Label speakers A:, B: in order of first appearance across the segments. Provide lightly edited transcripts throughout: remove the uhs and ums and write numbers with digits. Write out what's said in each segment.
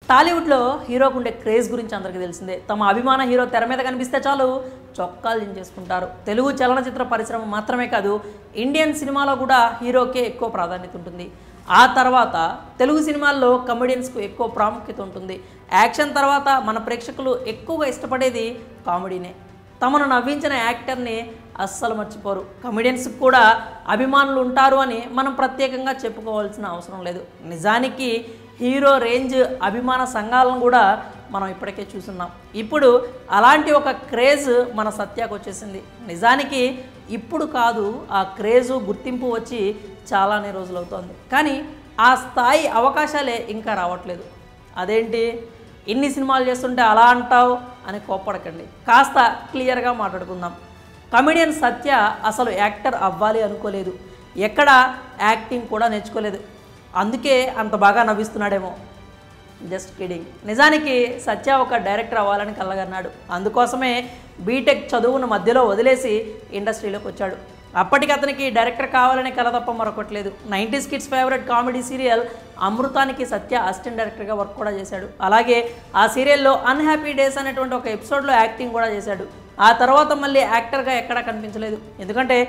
A: టాలీవుడ్లో హీరోకు ఉండే క్రేజ్ గురించి అందరికీ తెలిసిందే. తమ అభిమాన హీరో తెర మీద కనిపిస్తే చాలు చొక్కాలు దించేసుకుంటారు. తెలుగు చలనచిత్ర పరిశ్రమ మాత్రమే కాదు, ఇండియన్ సినిమాలో కూడా హీరోకే ఎక్కువ ప్రాధాన్యత ఉంటుంది. ఆ తర్వాత తెలుగు సినిమాల్లో కమెడియన్స్కు ఎక్కువ ప్రాముఖ్యత ఉంటుంది. యాక్షన్ తర్వాత మన ప్రేక్షకులు ఎక్కువగా ఇష్టపడేది కామెడీనే. తమను నవ్వించిన యాక్టర్ని అస్సలు మర్చిపోరు. కమెడియన్స్కి కూడా అభిమానులు ఉంటారు అని మనం ప్రత్యేకంగా చెప్పుకోవాల్సిన అవసరం లేదు. నిజానికి హీరో రేంజ్ అభిమాన సంఘాలను కూడా మనం ఇప్పటికే చూస్తున్నాం. ఇప్పుడు అలాంటి ఒక క్రేజ్ మన సత్యాకు వచ్చేసింది. నిజానికి ఇప్పుడు కాదు, ఆ క్రేజు గుర్తింపు వచ్చి చాలానే రోజులు అవుతోంది. కానీ ఆ స్థాయి అవకాశాలే ఇంకా రావట్లేదు. అదేంటి, ఇన్ని సినిమాలు చేస్తుంటే అలా అంటావు అని కోప్పడకండి. కాస్త క్లియర్గా మాట్లాడుకుందాం. కమెడియన్ సత్య అసలు యాక్టర్ అవ్వాలి అనుకోలేదు, ఎక్కడ యాక్టింగ్ కూడా నేర్చుకోలేదు. అందుకే అంత బాగా నవ్విస్తున్నాడేమో. Just kidding. నిజానికి సత్య ఒక డైరెక్టర్ అవ్వాలని కలగన్నాడు. అందుకోసమే బీటెక్ చదువును మధ్యలో వదిలేసి ఇండస్ట్రీలోకి వచ్చాడు. అప్పటికి అతనికి డైరెక్టర్ కావాలనే కల తప్ప మరొకట్లేదు. 90s kids favourite comedy serial అమృతానికి సత్య అసిస్టెంట్ డైరెక్టర్గా వర్క్ కూడా చేశాడు. అలాగే ఆ సీరియల్లో అన్హ్యాపీ డేస్ అనేటువంటి ఒక ఎపిసోడ్లో యాక్టింగ్ కూడా చేశాడు. ఆ తర్వాత మళ్ళీ యాక్టర్గా ఎక్కడా కనిపించలేదు. ఎందుకంటే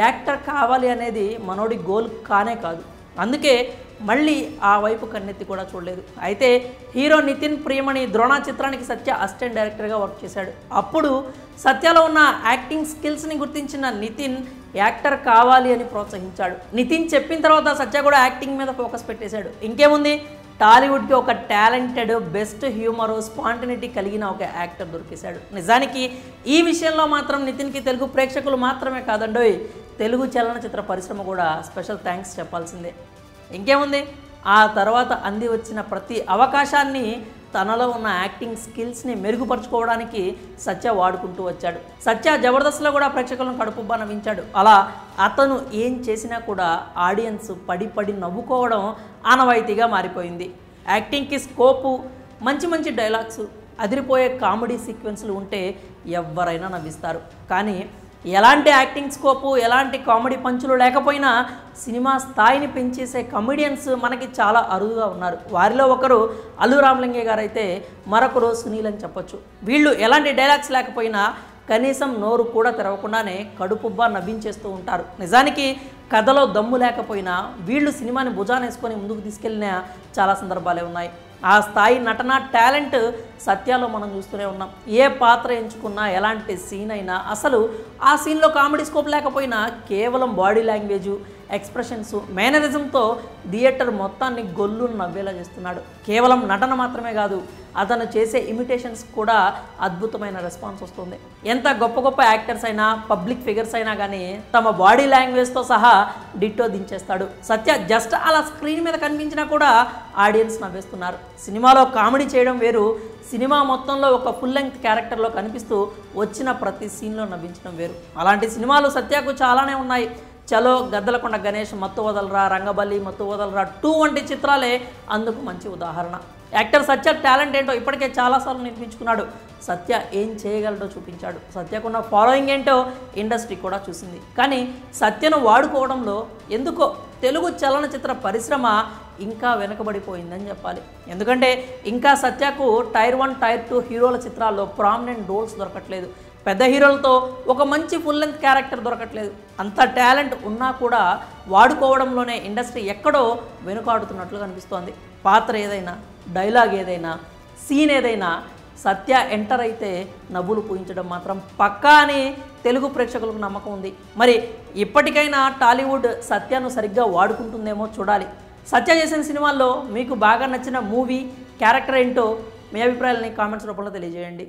A: యాక్టర్ కావాలి అనేది మనోడి గోల్ కానే కాదు. అందుకే మళ్ళీ ఆ వైపు కన్నెత్తి కూడా చూడలేదు. అయితే హీరో నితిన్ ప్రియమణి ద్రోణ చిత్రానికి సత్య అసిస్టెంట్ డైరెక్టర్గా వర్క్ చేశాడు. అప్పుడు సత్యలో ఉన్న యాక్టింగ్ స్కిల్స్ని గుర్తించిన నితిన్ యాక్టర్ కావాలి అని ప్రోత్సహించాడు. నితిన్ చెప్పిన తర్వాత సత్య కూడా యాక్టింగ్ మీద ఫోకస్ పెట్టేశాడు. ఇంకేముంది, టాలీవుడ్కి ఒక టాలెంటెడ్, బెస్ట్ హ్యూమరు, స్పాంటినిటీ కలిగిన ఒక యాక్టర్ దొరికేశాడు. నిజానికి ఈ విషయంలో మాత్రం నితిన్కి తెలుగు ప్రేక్షకులు మాత్రమే కాదండోయ్, తెలుగు చలనచిత్ర పరిశ్రమ కూడా స్పెషల్ థ్యాంక్స్ చెప్పాల్సిందే. ఇంకేముంది, ఆ తర్వాత అంది వచ్చిన ప్రతి అవకాశాన్ని తనలో ఉన్న యాక్టింగ్ స్కిల్స్ని మెరుగుపరుచుకోవడానికి సత్య వాడుకుంటూ వచ్చాడు. సత్య జబర్దస్త్లో కూడా ప్రేక్షకులను కడుపుబ్బా నవ్వించాడు. అలా అతను ఏం చేసినా కూడా ఆడియన్స్ పడి పడి నవ్వుకోవడం ఆనవాయితీగా మారిపోయింది. యాక్టింగ్కి స్కోపు, మంచి మంచి డైలాగ్స్, అదిరిపోయే కామెడీ సీక్వెన్స్లు ఉంటే ఎవరైనా నవ్విస్తారు. కానీ ఎలాంటి యాక్టింగ్ స్కోపు, ఎలాంటి కామెడీ పంచులు లేకపోయినా సినిమా స్థాయిని పెంచేసే కమెడియన్స్ మనకి చాలా అరుదుగా ఉన్నారు. వారిలో ఒకరు అల్లు రామలింగే గారు అయితే మరొకరు సునీల్ అని చెప్పొచ్చు. వీళ్ళు ఎలాంటి డైలాగ్స్ లేకపోయినా కనీసం నోరు కూడా తెరవకుండానే కడుపుబ్బా నవ్వించేస్తూ ఉంటారు. నిజానికి కథలో దమ్ము లేకపోయినా వీళ్ళు సినిమాని భుజానేసుకొని ముందుకు తీసుకెళ్ళిన చాలా సందర్భాలే ఉన్నాయి. ఆ స్థాయి నటన టాలెంట్ సత్యాలో మనం చూస్తూనే ఉన్నాం. ఏ పాత్ర ఎంచుకున్నా, ఎలాంటి సీన్ అయినా, అసలు ఆ సీన్లో కామెడీ స్కోప్ లేకపోయినా కేవలం బాడీ లాంగ్వేజు, ఎక్స్ప్రెషన్స్, మేనరిజంతో థియేటర్ మొత్తాన్ని గొల్లు నవ్వేలా చేస్తున్నాడు. కేవలం నటన మాత్రమే కాదు, అతను చేసే ఇమిటేషన్స్ కూడా అద్భుతమైన రెస్పాన్స్ వస్తుంది. ఎంత గొప్ప గొప్ప యాక్టర్స్ అయినా, పబ్లిక్ ఫిగర్స్ అయినా కానీ తమ బాడీ లాంగ్వేజ్తో సహా డిట్టో దించేస్తాడు. సత్య జస్ట్ అలా స్క్రీన్ మీద కనిపించినా కూడా ఆడియన్స్ నవ్వేస్తున్నారు. సినిమాలో కామెడీ చేయడం వేరు, సినిమా మొత్తంలో ఒక ఫుల్ లెంగ్త్ క్యారెక్టర్లో కనిపిస్తూ వచ్చిన ప్రతి సీన్లో నవ్వించడం వేరు. అలాంటి సినిమాలు సత్యకు చాలానే ఉన్నాయి. చలో, గద్దలకొండ గణేష్, మత్తు వదలరా, రంగబల్లి, మత్తు వదలరా 2 వంటి చిత్రాలే అందుకు మంచి ఉదాహరణ. యాక్టర్ సత్య టాలెంట్ ఏంటో ఇప్పటికే చాలాసార్లు నిరూపించుకున్నాడు. సత్య ఏం చేయగలడో చూపించాడు. సత్యకున్న ఫాలోయింగ్ ఏంటో ఇండస్ట్రీ కూడా చూసింది. కానీ సత్యను వాడుకోవడంలో ఎందుకో తెలుగు చలనచిత్ర పరిశ్రమ ఇంకా వెనుకబడిపోయిందని చెప్పాలి. ఎందుకంటే ఇంకా సత్యకు టైర్ 1, టైర్ 2 హీరోల చిత్రాల్లో ప్రామినెంట్ రోల్స్ దొరకట్లేదు. పెద్ద హీరోలతో ఒక మంచి ఫుల్ లెంత్ క్యారెక్టర్ దొరకట్లేదు. అంత టాలెంట్ ఉన్నా కూడా వాడుకోవడంలోనే ఇండస్ట్రీ ఎక్కడో వెనుకాడుతున్నట్లు కనిపిస్తోంది. పాత్ర ఏదైనా, డైలాగ్ ఏదైనా, సీన్ ఏదైనా సత్య ఎంటర్ అయితే నవ్వులు పూయించడం మాత్రం పక్కా అని తెలుగు ప్రేక్షకులకు నమ్మకం ఉంది. మరి ఇప్పటికైనా టాలీవుడ్ సత్యను సరిగ్గా వాడుకుంటుందేమో చూడాలి. సత్య చేసిన సినిమాల్లో మీకు బాగా నచ్చిన మూవీ, క్యారెక్టర్ ఏంటో మీ అభిప్రాయాలని కామెంట్స్ రూపంలో తెలియజేయండి.